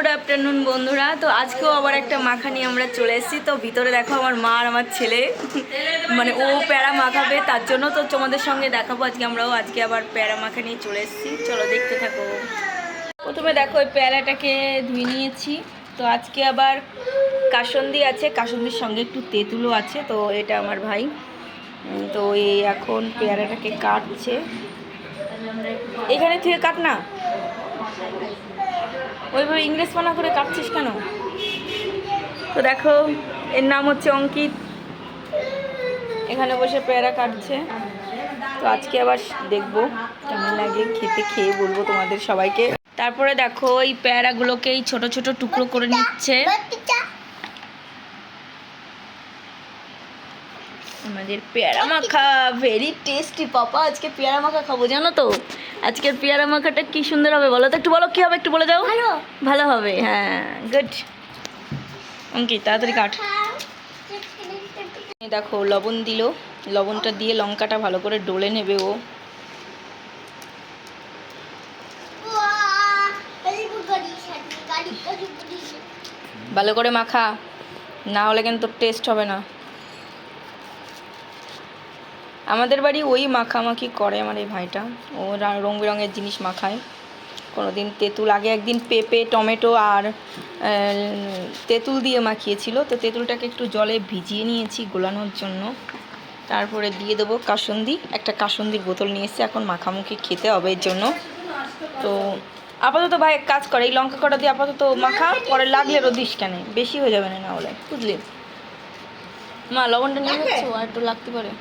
Good afternoon বন্ধুরা। তো আজকেও আবার একটা মাখা নিয়ে আমরা চলে এসেছি। তো ভিতরে দেখো আমার মা আর আমার ছেলে, মানে ও প্যারা মাখাবে, তার জন্য তো তোমাদের সঙ্গে দেখাবো আজকে আবার প্যারা মাখা নিয়ে চলে এসেছি। চলো দেখতে থাকো। প্রথমে দেখো ওই প্যারাটাকে ধুয়ে নিয়েছি। তো আজকে আবার কাসুন্দি আছে, কাসুন্দির সঙ্গে একটু তেঁতুলও আছে। তো এটা আমার ভাই, তো এই এখন পেয়ারাটাকে কাটছে। এখানে থেকে কাট না, ওইভাবে ইংরেজ পানা করে কাটছিস কেন? তো দেখো এর নাম হচ্ছে অঙ্কিত, এখানে বসে পেয়ারা কাটছে। তো আজকে আবার দেখবো কেমন লাগে খেতে, খেয়ে বলবো তোমাদের সবাইকে। তারপরে দেখো এই পেয়ারাগুলোকে এই ছোট ছোট টুকরো করে নিচ্ছে। আমাদের পেয়ারা মাখা ভেরি টেস্টি। পাপা আজকে পেয়ারা মাখা খাবো, জানো তো? আজকের পেয়ারা মাখাটা কি সুন্দর হবে বলো তো, একটু বলো কি হবে, একটু বলে দাও। ভালো হবে, হ্যাঁ গুড। অঙ্কিত তাড়াতাড়ি কাট। দেখো লবণ দিল, লবণটা দিয়ে লঙ্কাটা ভালো করে ডলে নেবে ও। ভালো করে মাখা, না হলে কিন্তু টেস্ট হবে না। আমাদের বাড়ি ওই মাখামাখি করে আমার এই ভাইটা, ও রং বেরঙের জিনিস মাখায়। কোনো দিন তেঁতুল, আগে একদিন পেঁপে টমেটো আর তেঁতুল দিয়ে মাখিয়েছিল। তো তেঁতুলটাকে একটু জলে ভিজিয়ে নিয়েছি গোলানোর জন্য, তারপরে দিয়ে দেবো কাসুন্দি। একটা কাসুন্দির বোতল নিয়ে এসেছি, এখন মাখামুখি খেতে হবে এর জন্য। তো আপাতত ভাই এক কাজ করে, এই লঙ্কা কটা দিয়ে আপাতত মাখা, পরে লাগলে রোদিস কেন, বেশি হয়ে যাবে না হলে, বুঝলি মা? লবণটা নিয়ে যাচ্ছো, আর একটু লাগতে পারে,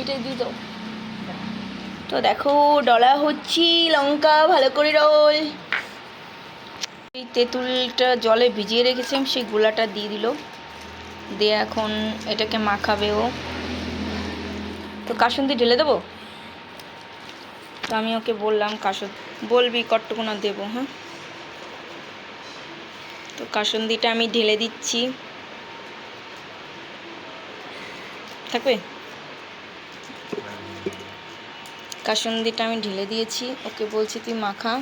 এটাই দিয়ে দাও। তো দেখো ডলা হচ্ছি লঙ্কা ভালো করে রোল। এই তেঁতুলটা জলে ভিজিয়ে রেখেছিলাম, সেই গুলাটা দিয়ে দিল, দিয়ে এখন এটাকে মাখাবে ও। তো কাসুন্দি ঢেলে দেবো। তো আমি ওকে বললাম বলবি কটটুকু না দেবো, হ্যাঁ। তো কাসুন্দিটা আমি ঢেলে দিচ্ছি, থাকবে। কাসুন্দিটা আমি ঢেলে দিয়েছি, ওকে বলছি তুই মাখা।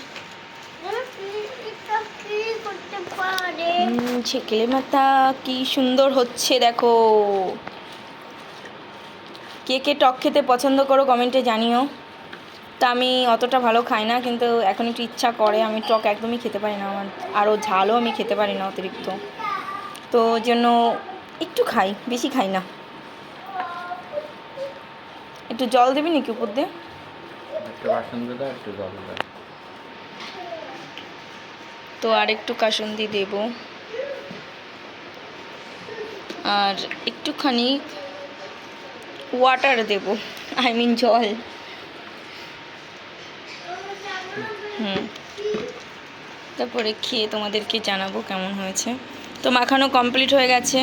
ছেকেলে মাথা কি সুন্দর হচ্ছে দেখো। কে কে টক খেতে পছন্দ করো কমেন্টে জানিও। তা আমি অতটা ভালো খাই না, কিন্তু এখন একটু ইচ্ছা করে। আমি টক একদমই খেতে পারি না, আমার আরও ঝালও আমি খেতে পারি না অতিরিক্ত, তো জন্য একটু খাই, বেশি খাই না। একটু জল দিবি নাকি উপর দিয়ে? তো আর একটু কাসুন্দি দেব, আর একটুখানি ওয়াটার দেব, আই মিন জল। তারপরে খেয়ে তোমাদেরকে জানাবো কেমন হয়েছে। তো মাখানো কমপ্লিট হয়ে গেছে।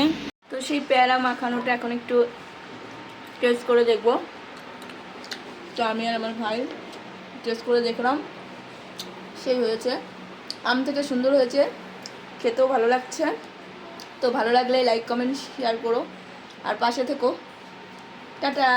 তো সেই পেয়ারা মাখানোটা এখন একটু টেস্ট করে দেখব। তো আমি আর আমার ভাই টেস্ট করে দেখলাম, সেই হয়েছে, আম থেকে সুন্দর হয়েছে, খেতেও ভালো লাগছে। তো ভালো লাগলে লাইক কমেন্ট শেয়ার করো, আর পাশে থেকো। টাটা।